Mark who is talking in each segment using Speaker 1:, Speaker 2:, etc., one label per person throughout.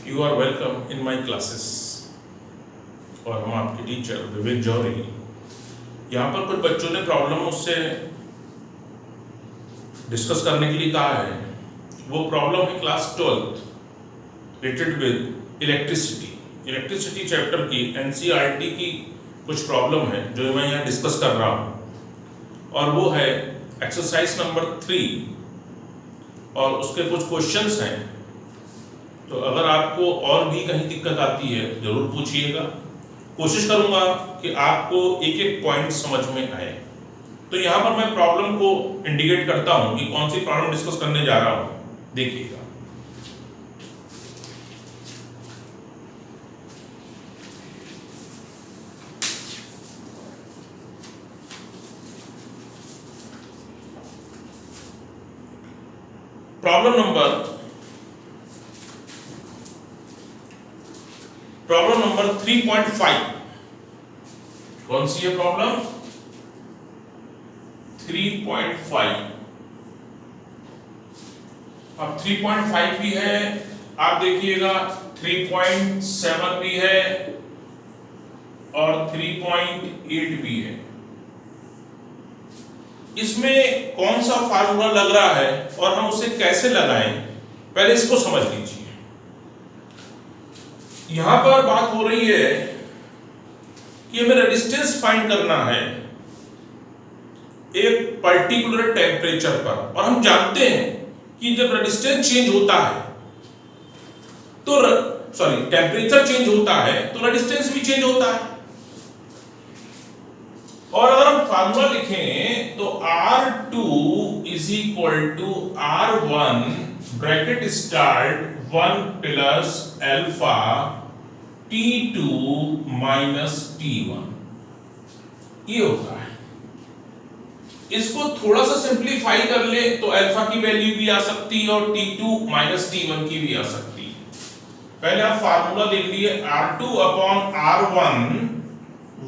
Speaker 1: You are welcome in my classes। और हम आपके टीचर विवेक जौहरी। यहाँ पर कुछ बच्चों ने प्रॉब्लम मुझसे डिस्कस करने के लिए कहा है। वो प्रॉब्लम है class 12 related with electricity chapter की एनसीईआरटी की कुछ प्रॉब्लम है जो मैं यहाँ डिस्कस कर रहा हूँ, और वो है एक्सरसाइज नंबर 3 और उसके कुछ क्वेश्चंस हैं। तो अगर आपको और भी कहीं दिक्कत आती है जरूर पूछिएगा। कोशिश करूंगा कि आपको एक एक पॉइंट समझ में आए। तो यहाँ पर मैं प्रॉब्लम को इंडिकेट करता हूं कि कौन सी प्रॉब्लम डिस्कस करने जा रहा हूं, देखिएगा। Problem number 3.5। कौन सी है प्रॉब्लम? 3.5। अब 3.5 भी है, आप देखिएगा 3.7 भी है और 3.8 भी है। इसमें कौन सा फार्मूला लग रहा है और हम उसे कैसे लगाएं, पहले इसको समझ लीजिए। यहां पर बात हो रही है कि हमें रेजिस्टेंस फाइंड करना है एक पर्टिकुलर टेम्परेचर पर, और हम जानते हैं कि जब रेजिस्टेंस चेंज होता है तो टेम्परेचर चेंज होता है तो रेजिस्टेंस भी चेंज होता है। और अगर हम फार्मूला लिखें तो R2 is equal to R1 bracket start 1 plus alpha T2 minus T1, ये होता है। इसको थोड़ा सा सिंप्लीफाई कर ले तो अल्फा की वैल्यू भी आ सकती है और T2 माइनस T1 की भी आ सकती है। पहले आप फार्मूला देख लिए, R2 upon R1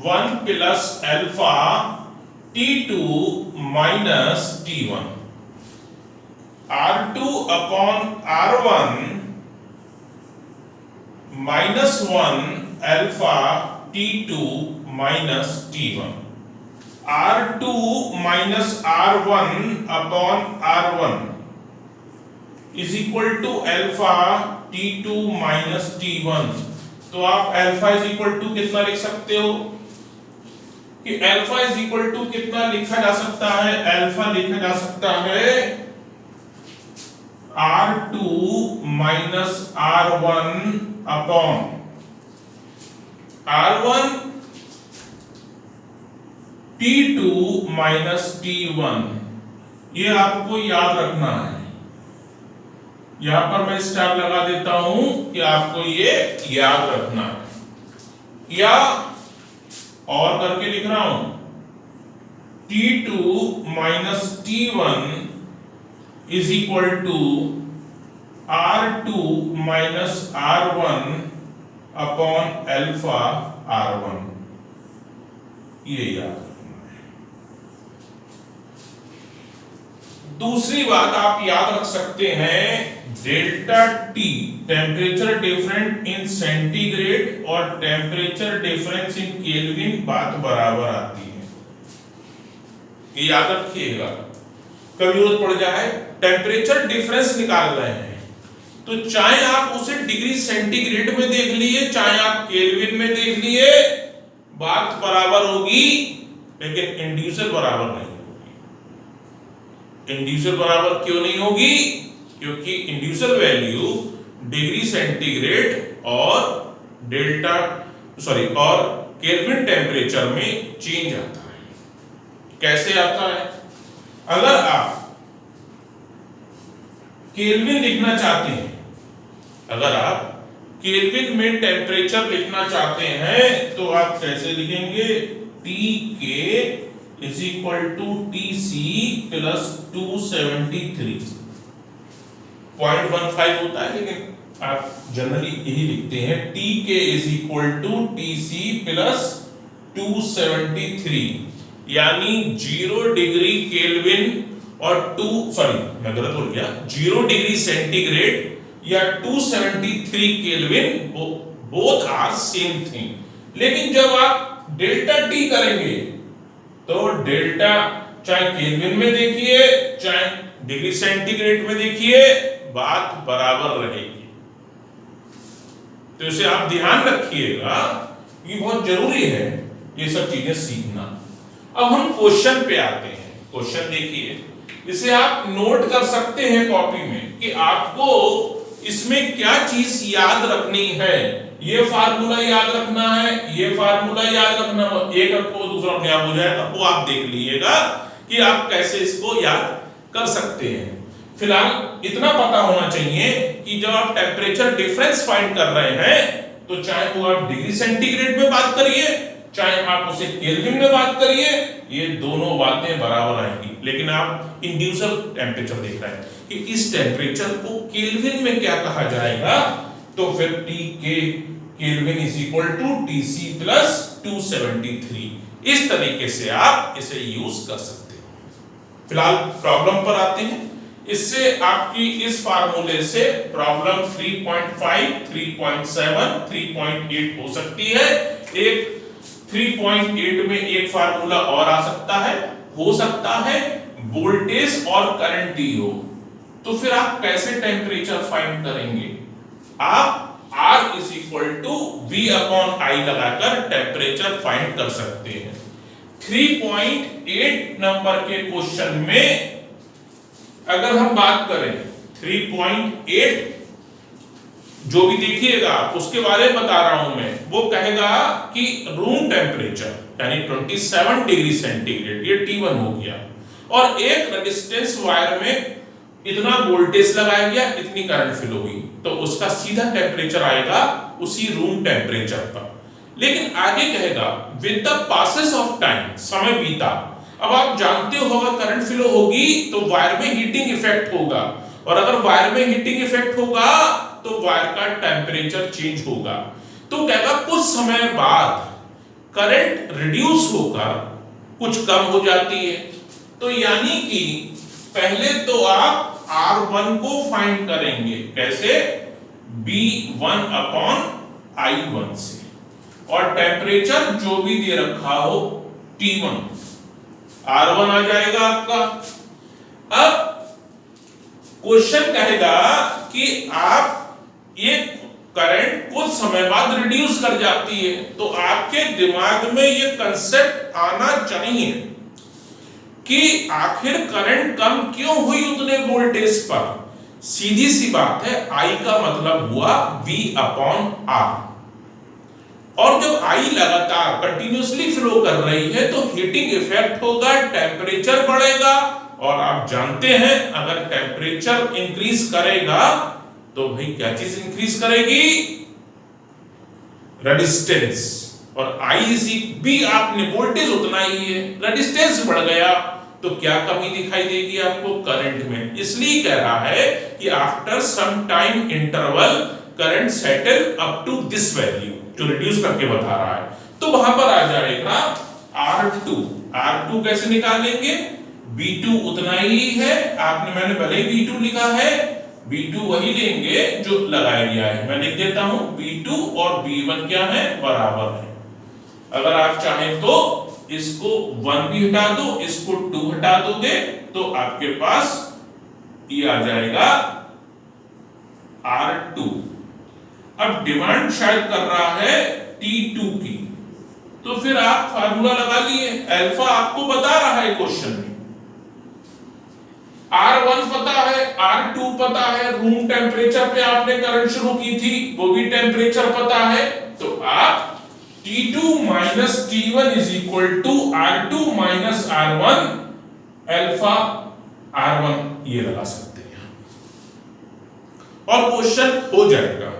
Speaker 1: 1 plus alpha T2 minus T1, R2 upon R1 minus 1 alpha T2 minus T1, R2 minus R1 upon R1 is equal to alpha T2 minus T1। तो आप अल्फा इज इक्वल टू कितना लिख सकते हो कि alpha is equal to कितना लिखा जा सकता है? अल्फा लिखा जा सकता है R2 minus R1 upon R1 T2 minus T1। ये आपको याद रखना है। यहां पर मैं स्टार लगा देता हूं कि आपको ये याद रखना है, या और करके लिख रहा हूं T2 minus T1 is equal to R2 minus R1 upon alpha R1, ये याद रखना है। दूसरी बात आप याद रख सकते हैं, delta T temperature difference in centigrade और टेम्परेचर डिफरेंस इन केल्विन बात बराबर आती है, ये याद रखिएगा। कभी जरूरत पड़ जाए टेम्परेचर डिफरेंस निकाल रहे हैं तो चाहे आप उसे डिग्री सेंटीग्रेड में देख लिए चाहे आप केल्विन में देख लिए, बात बराबर होगी, लेकिन इंडिविजुअल बराबर नहीं होगी। इंडिविजुअल बराबर क्यों नहीं होगी? क्योंकि इंडिविजुअल वैल्यू डिग्री सेंटीग्रेड और और केल्विन टेम्परेचर में चेंज आता है। कैसे आता है? अगर आप केल्विन लिखना चाहते हैं, अगर आप केल्विन में टेम्परेचर लिखना चाहते हैं तो आप कैसे लिखेंगे? TK is equal to TC plus 273, 0.15 होता है, लेकिन आप जनरली यही लिखते हैं TK is equal to TC plus 273, यानी 0 डिग्री केल्विन और मैं गलत बोल गया, 0 डिग्री सेंटीग्रेड या 273 kelvin, both are same thing. लेकिन जब आप डेल्टा टी करेंगे तो डेल्टा चाहे केल्विन में देखिए चाहे डिग्री सेंटीग्रेड में देखिए, बात बराबर रहेगी। तो इसे आप ध्यान रखिएगा, ये बहुत जरूरी है ये सब चीजें सीखना। अब हम क्वेश्चन पे आते हैं। क्वेश्चन देखिए, इसे आप नोट कर सकते हैं कॉपी में कि आपको इसमें क्या चीज याद रखनी है। ये फार्मूला याद रखना है, ये फार्मूला याद रखना है, एक आपको दूसरा अपने आप हो जाएगा, वो आप देख लीजिएगा कि आप कैसे इसको याद कर सकते हैं। फिलहाल इतना पता होना चाहिए कि जब आप टेम्परेचर डिफरेंस फाइंड कर रहे हैं तो चाहे वो आप डिग्री सेंटीग्रेड में बात करिए चाहे आप उसे केल्विन में बात करिए, ये दोनों बातें बराबर आएंगी। लेकिन आप इंडिविजुअल टेम्परेचर देख रहे हैं कि इस टेम्परेचर को केल्विन में क्या कहा जाएगा, तो फिर T के kelvin is equal to TC plus 273। इस तरीके से आप इसे यूज कर सकते हैं। फिलहाल प्रॉब्लम पर आते हैं। इससे आपकी इस फार्मूले से प्रॉब्लम 3.5, 3.7, 3.8 हो सकती है। एक 3.8 में एक फार्मूला और आ सकता है, हो सकता है वोल्टेज और करंट दी हो। तो फिर आप कैसे टेम्परेचर फाइंड करेंगे? आप R is equal to V upon I लगाकर टेम्परेचर फाइंड कर सकते हैं। 3.8 नंबर के क्वेश्चन में अगर हम बात करें 3.8 जो भी देखिएगा उसके बारे में बता रहा हूं मैं, वो कहेगा कि रूम टेम्परेचर यानी 27 डिग्री सेंटीग्रेड, ये T1 हो गया, और एक रेजिस्टेंस वायर में इतना वोल्टेज लगाया गया, इतनी करंट फ्लो हुई, तो उसका सीधा टेम्परेचर आएगा उसी रूम टेम्परेचर पर। लेकिन आगे कहेगा with the passes of time, समय बीता। अब आप जानते होगा करंट फ्लो होगी तो वायर में हीटिंग इफेक्ट होगा, और अगर वायर में हीटिंग इफेक्ट होगा तो वायर का टेम्परेचर चेंज होगा। तो कहेगा कुछ समय बाद करंट रिड्यूस होकर कुछ कम हो जाती है। तो यानी कि पहले तो आप R1 को फाइंड करेंगे, कैसे? B1 अपॉन I1 से, और टेम्परेचर जो भी दे रखा हो T1, R1 आ जाएगा आपका। अब क्वेश्चन कहेगा कि आप ये करंट कुछ समय बाद रिड्यूस कर जाती है, तो आपके दिमाग में ये कंसेप्ट आना चाहिए कि आखिर करंट कम क्यों हुई उतने वोल्टेज पर। सीधी सी बात है, I का मतलब हुआ V अपॉन R, और जब I लगातार कंटिन्यूअसली फ्लो कर रही है तो हीटिंग इफेक्ट होगा, टेम्परेचर बढ़ेगा, और आप जानते हैं अगर टेम्परेचर इंक्रीज करेगा तो भाई क्या चीज इंक्रीज करेगी? रेजिस्टेंस। और भी आपने वोल्टेज उतना ही है, रेजिस्टेंस बढ़ गया तो क्या कमी दिखाई देगी आपको? करंट में। इसलिए कह रहा है कि after some time interval current settle up to this value, जो रिड्यूस करके बता रहा है। तो वहां पर आ जाएगा R2। R2 कैसे निकालेंगे? B2 उतना ही है, मैंने भले ही B2 लिखा है, B2 वही लेंगे जो लगाया गया है। मैं लिख देता हूं B2 और B1 क्या है? बराबर है। अगर आप चाहें तो इसको 1 भी हटा दो, इसको 2 हटा दोगे तो आपके पास ये आ जाएगा R2। अब डिमांड शायद कर रहा है T2 की, तो फिर आप फार्मूला लगा लिए। अल्फा आपको बता रहा है क्वेश्चन में, R1 पता है, R2 पता है, रूम टेम्परेचर पे आपने करंट शुरू की थी, वो भी टेम्परेचर पता है, तो आप T2 minus T1 is equal to R2 minus R1 alpha R1 ये लगा सकते हैं और क्वेश्चन हो जाएगा।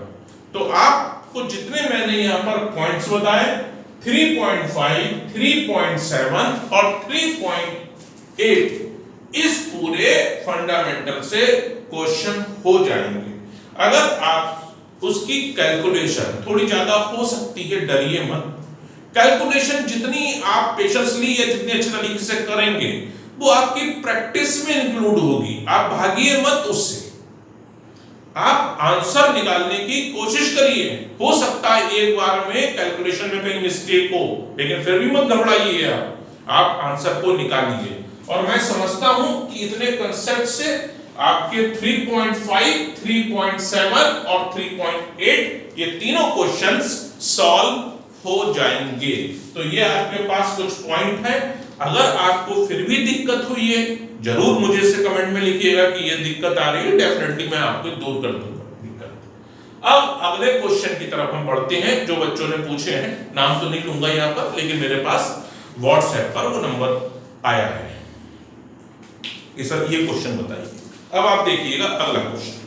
Speaker 1: तो आपको जितने मैंने यहां पर पॉइंट्स बताए 3.5, 3.7 और 3.8 इस पूरे फंडामेंटल से क्वेश्चन हो जाएंगे। अगर आप उसकी कैलकुलेशन थोड़ी ज्यादा हो सकती है, डरिए मत। कैलकुलेशन जितनी आप पेशेंसली या जितने अच्छे तरीके से करेंगे वो आपकी प्रैक्टिस में इंक्लूड होगी, आप भागिए मत उससे। आप आंसर निकालने की कोशिश करिए। हो सकता है एक बार में कैलकुलेशन में कहीं मिस्टेक हो, लेकिन फिर भी मत घबराइए, आप आंसर को निकालिए। और मैं समझता हूं कि इतने कंसेप्ट से आपके 3.5, 3.7 और 3.8 ये तीनों क्वेश्चंस सॉल्व हो जाएंगे। तो ये आपके पास कुछ पॉइंट है। अगर आपको फिर भी दिक्कत हुई है, जरूर मुझे से कमेंट में लिखिएगा कि ये दिक्कत आ रही है, डेफिनेटली मैं आपको दूर कर दूंगा दिक्कत। अब अगले क्वेश्चन की तरफ हम बढ़ते हैं जो बच्चों ने पूछे हैं। नाम तो नहीं लूंगा यहां पर, लेकिन मेरे पास व्हाट्सएप पर वो नंबर आया है कि सर ये क्वेश्चन बताइए। अब आप देखिएगा अगला क्वेश्चन,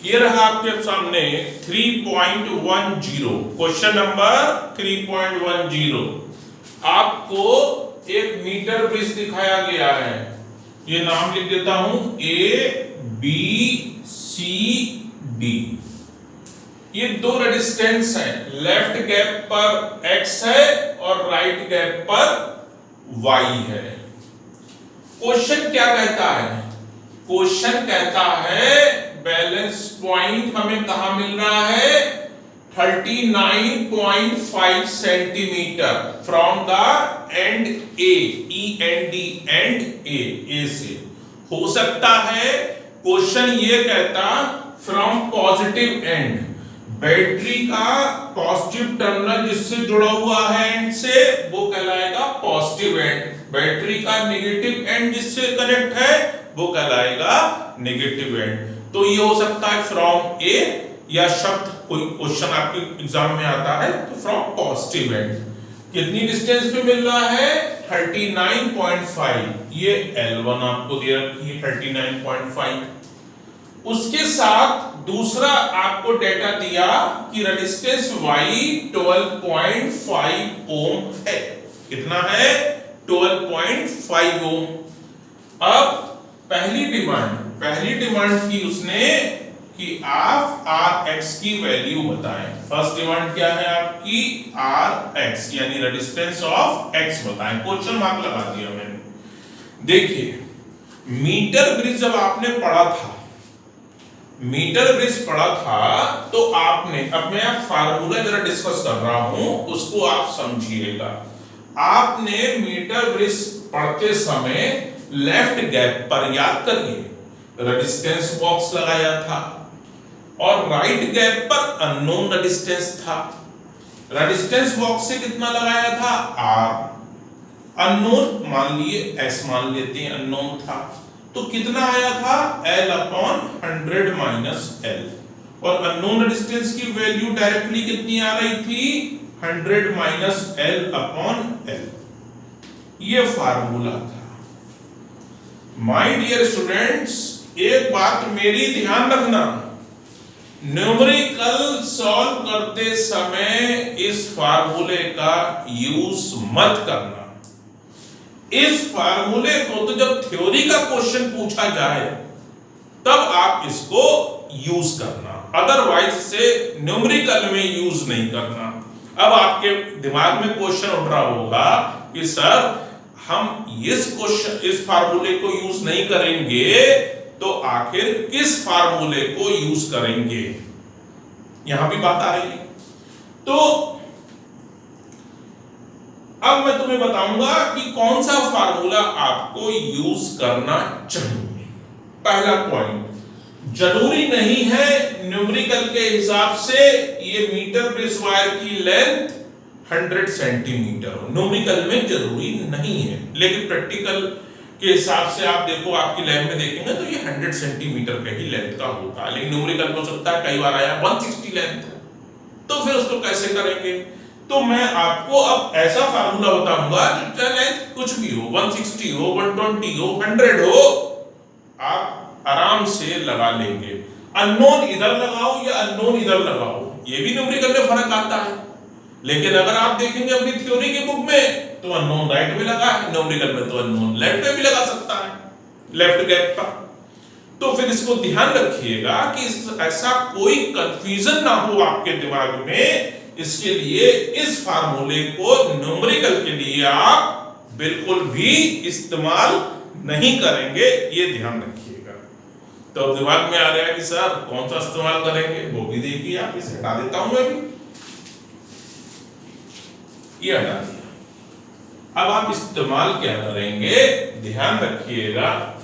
Speaker 1: ये रहा आपके सामने 3.10, क्वेश्चन नंबर 3.10। आपको एक मीटर ब्रिज दिखाया गया है, ये नाम लिख देता हूं ABCD। ये दो रेजिस्टेंस हैं, लेफ्ट गैप पर X है और राइट गैप पर Y है। क्वेश्चन क्या कहता है? क्वेश्चन कहता है बैलेंस पॉइंट हमें कहां मिल रहा है? 39.5 centimetre from the end A, END end A से। हो सकता है क्वेश्चन ये कहता फ्रॉम पॉजिटिव एंड, बैटरी का पॉजिटिव टर्मिनल जिससे जुड़ा हुआ है एंड से वो कहलाएगा पॉजिटिव एंड, बैटरी का नेगेटिव एंड जिससे कनेक्ट है वो कहलाएगा नेगेटिव एंड। तो ये हो सकता है फ्रॉम ए, या शब्द कोई क्वेश्चन आपके एग्जाम में आता है तो फ्रॉम पॉजिटिव एंड। कितनी डिस्टेंस पे मिल रहा है? 39.5। ये L1 आपको दे रखी है 39.5। उसके साथ दूसरा आपको डेटा दिया कि रेजिस्टेंस Y 12.5 ओम है। कितना है? 12.5 ओम। अब पहली डिमांड की उसने कि आप Rx की वैल्यू बताएं। फर्स्ट डिमांड क्या है आपकी? Rx यानी रेजिस्टेंस ऑफ X बताएं। क्वेश्चन मार्क लगा दिया मैंने। देखिए मीटर ब्रिज जब आपने पढ़ा था तो आपने, अब मैं फार्मूला जरा डिस्कस कर रहा हूं उसको आप समझिएगा। आपने मीटर ब्रिज पढ़ते समय लेफ्ट गैप पर, याद करिए, रेजिस्टेंस बॉक्स लगाया था और राइट गैप पर अननोन रेजिस्टेंस था। रेजिस्टेंस बॉक्स से कितना लगाया था? R, अननोन मान लिए S मान लेते हैं, अननोन था तो कितना आया था? L/100 - L, और अननोन रेजिस्टेंस की वैल्यू डायरेक्टली कितनी आ रही थी? 100 - L/L। ये फार्मूला था। माय डियर स्टूडेंट्स, एक बात मेरी ध्यान रखना, न्यूमेरिकल सॉल्व करते समय इस फार्मूले का यूज मत करना। इस फार्मूले को तो जब थ्योरी का क्वेश्चन पूछा जाए तब आप इसको यूज करना, अदरवाइज से न्यूमेरिकल में यूज नहीं करना। अब आपके दिमाग में क्वेश्चन उठ रहा होगा कि सर हम इस फार्मूले को यूज नहीं करेंगे तो आखिर किस फार्मूले को यूज करेंगे? यहां भी बात आ रही है। तो अब मैं तुम्हें बताऊंगा कि कौन सा फार्मूला आपको यूज करना चाहिए। पहला पॉइंट, जरूरी नहीं है न्यूमेरिकल के हिसाब से ये मीटर ब्रिज वायर की लेंथ 100 सेंटीमीटर हो, न्यूमेरिकल में जरूरी नहीं है, लेकिन प्रैक्टिकल के हिसाब से आप देखो, आपकी लैब में देखेंगे तो ये 100 सेंटीमीटर का ही लेंथ का होता है, लेकिन न्यूमेरिकल में हो सकता है कई बार आया 160 लेंथ, तो फिर उसको कैसे करेंगे? तो मैं आपको अब ऐसा फार्मूला बताऊंगा जो लेंथ कुछ भी हो, 160 हो, 120 हो, 100 हो, आप आराम से लगा लेंगे। अननोन इधर लगाओ या अननोन इधर लगाओ, ये भी न्यूमेरिकल में फर्क आता है, लेकिन अगर आप देखेंगे अपनी थ्योरी की बुक में तो अननोन राइट में लगा है, न्यूमेरिकल में तो अननोन लेफ्ट में भी लगा सकता है, लेफ्ट गैप पर। तो फिर इसको ध्यान रखिएगा कि ऐसा कोई कंफ्यूजन ना हो आपके दिमाग में, इसके लिए इस फार्मूले को न्यूमेरिकल के लिए आप बिल्कुल भी इस्तेमाल नहीं करेंगे, ये ध्यान रखिएगा। तो दिमाग में आ रहा है कि सर कौन सा इस्तेमाल करेंगे, वो भी देखिए आप, इसे हटा देता हूं मैं भी, ये हटा दिया। अब आप इस्तेमाल क्या करेंगे, ध्यान रखिएगा,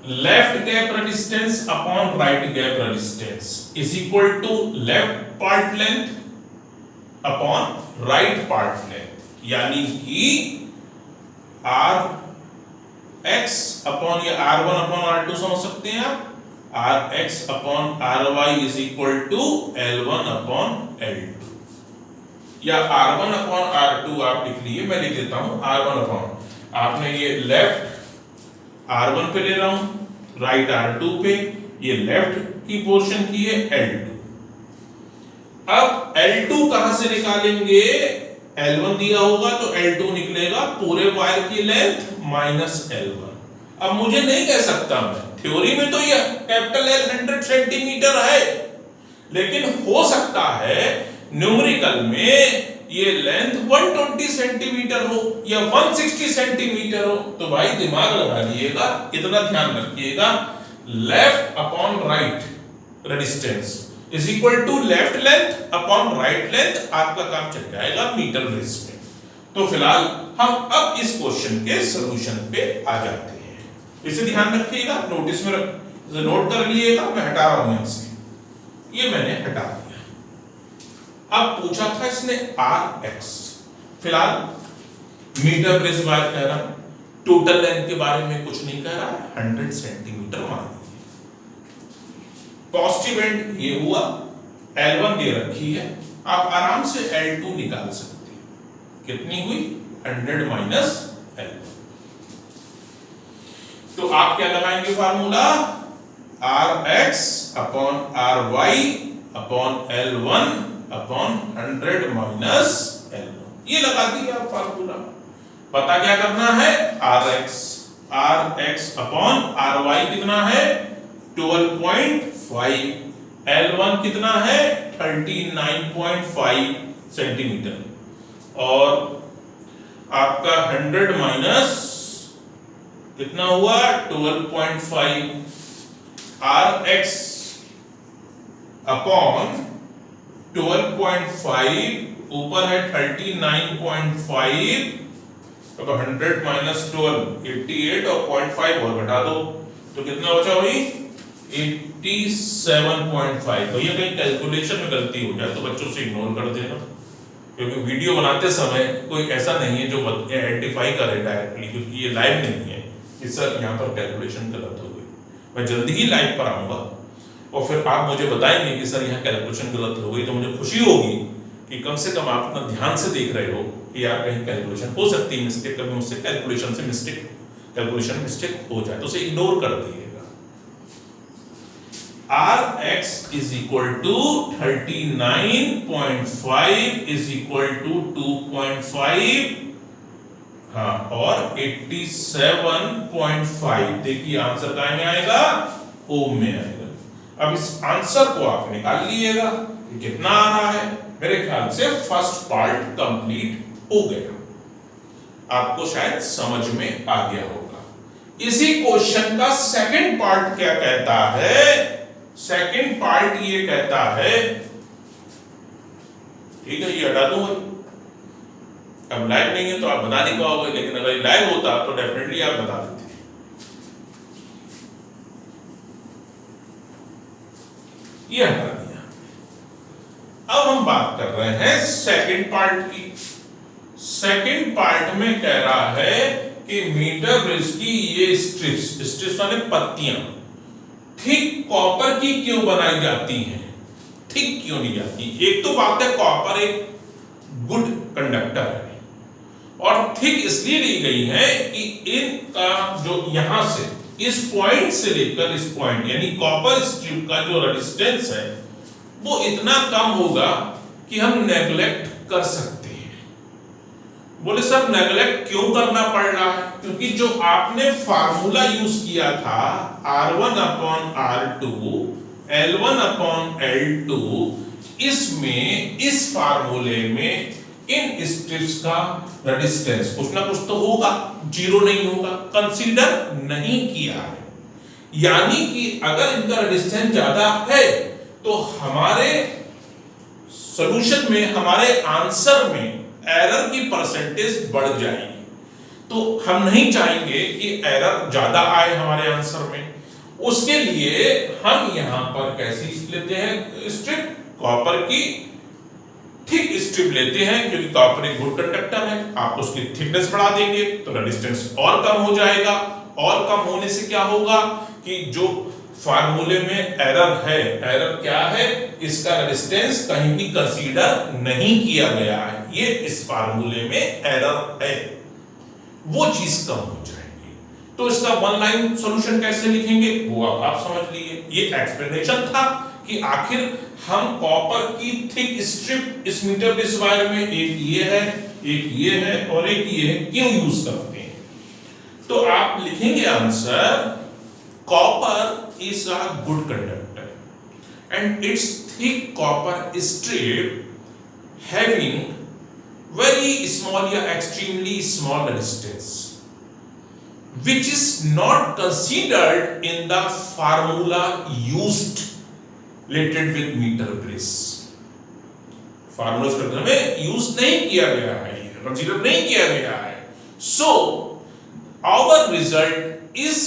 Speaker 1: left gap resistance upon right gap resistance is equal to left part length upon right part length, यानी कि आर एक्स अपॉन ये R1 अपॉन R2 समझ सकते हैं आप, R x upon R y is equal to L1 upon L2, या R1 upon R2 आप लिख लिए, मैं लिख देता हूं R1 अपॉन, आपने ये लेफ्ट R1 पे ले रहा हूं, राइट R2 पे, ये लेफ्ट की पोर्शन की है L2। अब L2 कहां से निकालेंगे, L1 दिया होगा तो L2 निकलेगा पूरे वायर की लेंथ माइनस L1। अब मुझे नहीं कह सकता मैं, थ्योरी में तो ये कैपिटल L 100 सेंटीमीटर है, लेकिन हो सकता है न्यूमेरिकल में ये लेंथ 120 सेंटीमीटर हो या 160 सेंटीमीटर हो। तो भाई दिमाग लगा लीजिएगा, इतना ध्यान रखिएगा, left upon right resistance is equal to left length upon right length, आपका काम चल जाएगा मीटर बेस में। तो फिलहाल हम अब इस क्वेश्चन के सॉल्यूशन पे आ जाते हैं, इसे ध्यान रखिएगा, नोटिस में नोट कर लीजिएगा, मैं हटा रहा हूं यहां से, ये मैंने हटा दिया। अब पूछा था इसने आर एक्स, फिलहाल मीटर बेस वायर कह रहा, टोटल लेंथ के बारे में कुछ नहीं कह रहा, 100 सेंटीमीटर मान लीजिए। पॉजिटिव एंड ये हुआ, L1 दे रखी है, आप आराम से L2 निकाल सकते हैं, कितनी हुई 100 माइनस L1। तो आप क्या लगाएंगे formula, R x upon R y upon L1 upon 100 minus L1, ये लगा दिया आप फार्मूला। पता क्या करना है, R x upon R y कितना है 12.5, L1 कितना है 39.5 सेंटीमीटर, और आपका 100 माइनस कितना हुआ 12.5, आर एक्स अपॉन 12.5 ऊपर है 39.5, तो 100 माइनस 12 88, और 0.5 और घटा दो तो कितना बचा भाई 87.5। तो ये कहीं कैलकुलेशन में गलती हो जाए तो बच्चों से इग्नोर कर देना, क्योंकि वीडियो बनाते समय कोई ऐसा नहीं है जो आइडेंटिफाई करे डायरेक्टली, क्योंकि ये लाइव नहीं है कि सर यहाँ पर कैलकुलेशन गलत हो गई। मैं जल्दी ही लाइव पर आऊंगा और फिर आप मुझे बताएंगे कि सर यहाँ कैलकुलेशन गलत हो गई, तो मुझे खुशी होगी कि कम से कम आप इतना ध्यान से देख रहे हो कि यार कहीं कैलकुलेशन हो सकती है मिस्टेक, कभी मुझसे कैलकुलेशन मिस्टेक हो जाए तो उसे इग्नोर कर दीजिएगा। R x is equal to 39.5 is equal to 2.5, हाँ, और 87.5, देखिए आंसर कहाँ में आएगा, ओम में आएगा। अब इस आंसर को आप निकाल लीजिएगा कि कितना आ रहा है। मेरे ख्याल से फर्स्ट पार्ट कंप्लीट हो गया, आपको शायद समझ में आ गया होगा। इसी क्वेश्चन का सेकंड पार्ट क्या कहता है, सेकंड पार्ट ये कहता है, ठीक है ये हटा दूं, अब लाइव नहीं है तो आप बता नहीं पाओगे, लेकिन अगर लाइव होता तो डेफिनेटली आप बता देते। ये हटा दिया। अब हम बात कर रहे हैं सेकंड पार्ट की। सेकंड पार्ट में कह रहा है कि मीटर ब्रिज की ये स्ट्रिप्स माने पत्तियां थिक कॉपर की क्यों बनाई जाती हैं, थिक क्यों नहीं जाती। एक तो बात है कॉपर एक गुड कंडक्टर है, और थिक इसलिए ली गई है कि इनका जो यहां से इस पॉइंट से लेकर इस पॉइंट यानी कॉपर स्ट्रिप का जो रेजिस्टेंस है वो इतना कम होगा कि हम नेग्लेक्ट कर सकते हैं। बोले सर नेग्लेक्ट क्यों करना पड़ रहा है, क्योंकि जो आपने फार्मूला यूज किया था R1 upon R2 L1 upon L2, इसमें इस फार्मूले में इन स्ट्रिप्स का रेजिस्टेंस कुछ ना कुछ तो होगा, जीरो नहीं होगा, कंसीडर नहीं किया है। यानी कि अगर इनका रेजिस्टेंस ज्यादा है तो हमारे सॉल्यूशन में, हमारे आंसर में एरर की परसेंटेज बढ़ जाएगी। तो हम नहीं चाहेंगे कि एरर ज्यादा आए हमारे आंसर में। उसके लिए हम यहां पर कैसी लेते हैं स्ट्रिप, कॉपर की थिक स्ट्रिप लेते हैं, क्योंकि कॉपर एक गुड कंडक्टर है। आप उसकी थिकनेस बढ़ा देंगे तो रेजिस्टेंस और कम हो जाएगा, और कम होने से क्या होगा कि जो फार्मूले में एरर है, एरर क्या है, इसका रेजिस्टेंस कहीं भी कंसीडर नहीं किया गया है, ये इस फार्मूले में एरर है, वो चीज कम हो जाएगी। तो इसका वन लाइन सॉल्यूशन कैसे लिखेंगे वो आप समझ लीजिए। ये एक्सप्लेनेशन था कि आखिर हम कॉपर की थिक स्ट्रिप इस मीटर बेस वायर में, एक ये है, एक ये है और एक ये है, क्यों यूज करते हैं। तो आप लिखेंगे answer, copper is a good conductor and it's thick copper strip having very small या extremely small resistance which is not considered in the formula used related with meter bridge। Formula में use नहीं किया गया है, consider नहीं किया गया है। So our result is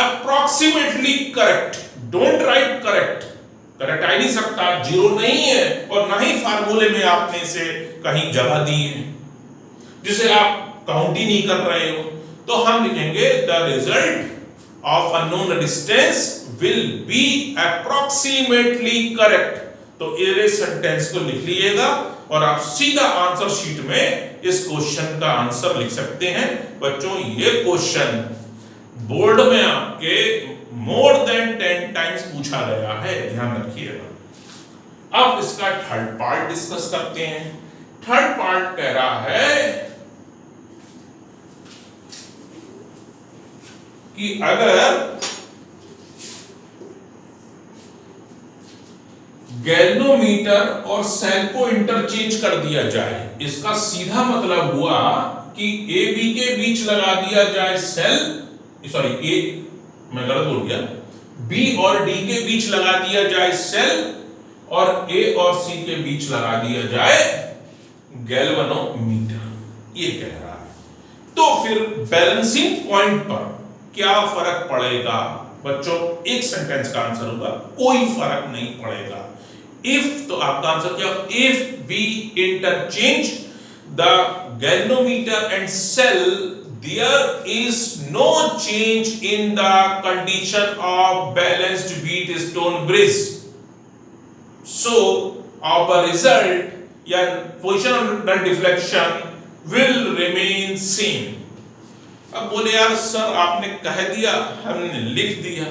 Speaker 1: approximately correct, don't write correct, correct आ नहीं सकता, जीरो नहीं है, और ना ही फार्मूले में आपने इसे कहीं जगह दी है जिसे आप काउंट ही नहीं कर रहे हो। तो हम लिखेंगे the result of unknown resistance will be approximately correct. तो ये सेंटेंस को लिख लीजिएगा और आप सीधा आंसर शीट में इस क्वेश्चन का आंसर लिख सकते हैं। बच्चों ये क्वेश्चन बोर्ड में आपके मोर देन 10 टाइम्स पूछा गया है, ध्यान रखिएगा। अब इसका थर्ड पार्ट डिस्कस करते हैं। थर्ड पार्ट कह रहा है कि अगर गैल्वेनोमीटर और सेल को इंटरचेंज कर दिया जाए, इसका सीधा मतलब हुआ कि ए बी के बीच लगा दिया जाए सेल, सॉरी ए मैं गलत बोल गया, बी और डी के बीच लगा दिया जाए सेल और ए और सी के बीच लगा दिया जाए गैल्वेनोमीटर, ये कह रहा है। तो फिर बैलेंसिंग पॉइंट पर क्या फर्क पड़ेगा बच्चों? एक सेंटेंस का आंसर होगा कोई फर्क नहीं पड़ेगा। इफ, तो आपका आंसर क्या? If we interchange the galvanometer and cell there is no change in the condition of balanced Wheatstone bridge, so our result या position of deflection will remain same। अब बोले यार सर आपने कह दिया, हमने लिख दिया,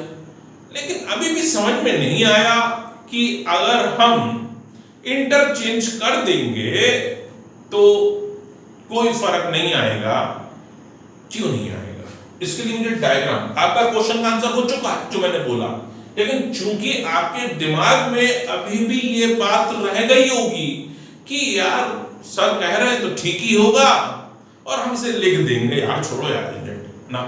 Speaker 1: लेकिन अभी भी समझ में नहीं आया कि अगर हम इंटरचेंज कर देंगे तो कोई फर्क नहीं आएगा। क्यों नहीं आएगा? इसके लिए मुझे डायग्राम, आपका क्वेश्चन का आंसर हो चुका है जो मैंने बोला, लेकिन चूंकि आपके दिमाग में अभी भी ये बात रह गई होगी कि यार सर कह रहे हैं तो ठीक ही होगा और हम इसे लिख देंगे, यार छोड़ो यार ना,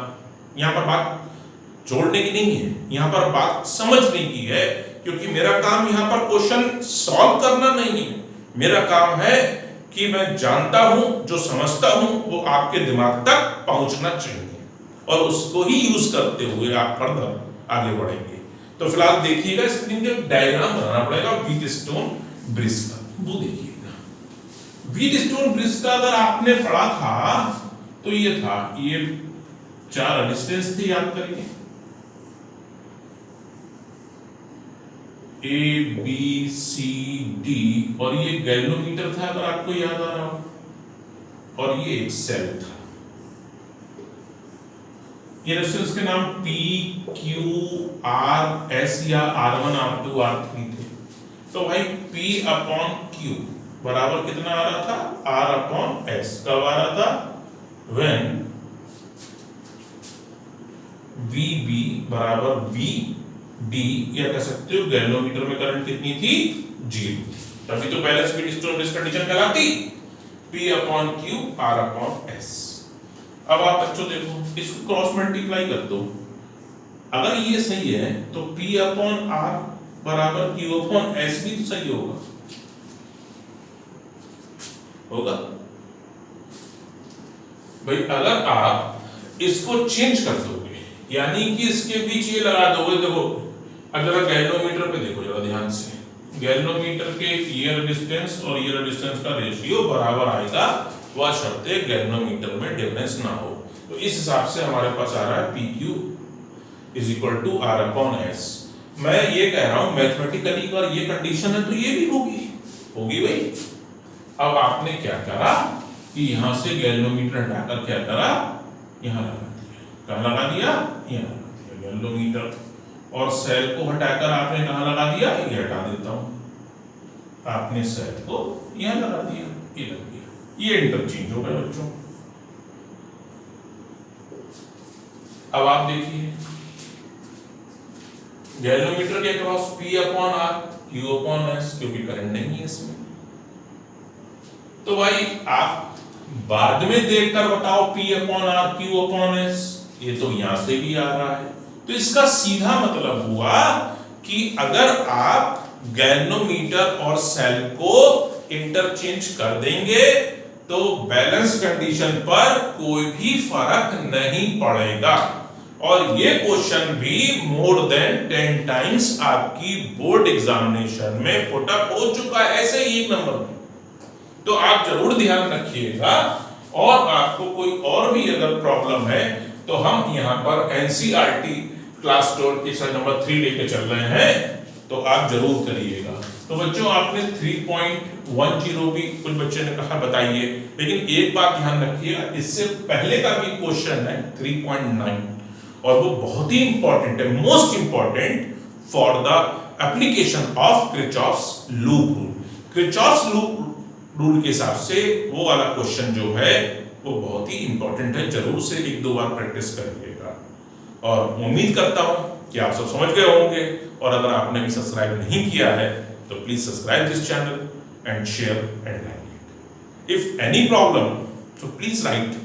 Speaker 1: यहाँ पर बात जोड़ने की नहीं है, यहाँ पर बात समझने की है। क्योंकि मेरा काम यहाँ पर क्वेश्चन सॉल्व करना नहीं है, मेरा काम है कि मैं जानता हूं, जो समझता हूं वो आपके दिमाग तक पहुंचना चाहिए और उसको ही यूज करते हुए आप फर्दर आगे बढ़ेंगे। तो फिलहाल देखिएगा, इसके लिए डायग्राम बनाना पड़ेगा व्हीटस्टोन ब्रिज का, वो देखिएगा। व्हीटस्टोन ब्रिज का अगर आपने पढ़ा था तो ये था, ये 4 रेजिस्टेंस थे, याद करिए, ए बी सी डी, और ये गैल्वेनोमीटर था अगर आपको याद आ रहा हो, और ये एक सेल था। ये रेजिस्टेंस के नाम पी क्यू आर एस या R1 R2 R3 थे। तो भाई P अपॉन Q बराबर कितना आ रहा था? R upon S। कब आ रहा था? when VB बराबर V D, या कह सकते हो गैल्वेनोमीटर में करंट कितनी थी? 0 थी। तभी तो बैलेंस व्हीटस्टोन ब्रिज कंडीशन कहलाती, P upon Q R upon S। अब आप बच्चों देखो, इसको क्रॉस मल्टीप्लाई कर दो। अगर ये सही है तो P अपॉन R बराबर Q अपॉन S भी तो सही होगा भाई। अगर आप इसको चेंज कर दोगे, यानी कि इसके बीच ये लगा दोगे, देखो अगर गैल्वेनोमीटर पे देखो जरा ध्यान से, गैल्वेनोमीटर के ये रेजिस्टेंस और ये रेजिस्टेंस का रेशियो बराबर आएगा, वह शर्त है गैल्वेनोमीटर में डिफरेंस ना हो। तो इस हिसाब से हमारे पास आ रहा है PQ is equal to R upon S। मैं ये कह रहा हूं मैथमेटिकली अगर ये कंडीशन है तो ये भी होगी भाई। अब आपने क्या करा कि यहां से गैल्वेनोमीटर हटाकर क्या करा, यहां लगा दिया। कहां लगा दिया? यहां लगा दिया गैल्वेनोमीटर, और सेल को हटाकर आपने कहां लगा दिया? ये हटा देता हूं, आपने सेल को यहां लगा दिया, ये लग गया, ये इंटरचेंज हो गया बच्चों। अब आप देखिए गैल्वेनोमीटर के across P upon R Q upon S, क्योंकि करंट नहीं है इसमें। तो भाई आप बाद में देखकर बताओ P upon R Q upon S, ये तो यहां से भी आ रहा है। तो इसका सीधा मतलब हुआ कि अगर आप गैल्वेनोमीटर और सेल को इंटरचेंज कर देंगे तो बैलेंस कंडीशन पर कोई भी फर्क नहीं पड़ेगा। और ये क्वेश्चन भी मोर देन 10 टाइम्स आपकी बोर्ड एग्जामिनेशन में पुट अप हो चुका है, ऐसे ही एक नंबर में। तो आप जरूर ध्यान रखिएगा, और आपको कोई और भी अगर प्रॉब्लम है तो हम यहाँ पर NCERT क्लास 12 के सेशन नंबर 3 लेके चल रहे हैं, तो आप जरूर करिएगा। तो बच्चों आपने 3.10 भी कुछ बच्चे ने कहा बताइए, लेकिन एक बात ध्यान रखिएगा, इससे पहले का भी क्वेश्चन है 3.9, और वो बहुत ही इंपॉर्टेंट है, most important for the application of Kirchhoff's loop rule. Kirchhoff's loop rule के हिसाब से वो वाला क्वेश्चन जो है वो बहुत ही इंपॉर्टेंट है, जरूर से 1-2 बार प्रैक्टिस करिएगा। और उम्मीद करता हूं कि आप सब समझ गए होंगे, और अगर आपने भी सब्सक्राइब नहीं किया है तो please subscribe this channel and share and like it. If any problem so please write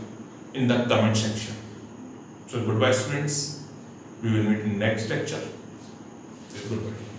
Speaker 1: in the comment section. So goodbye students, we will meet in next lecture. Goodbye.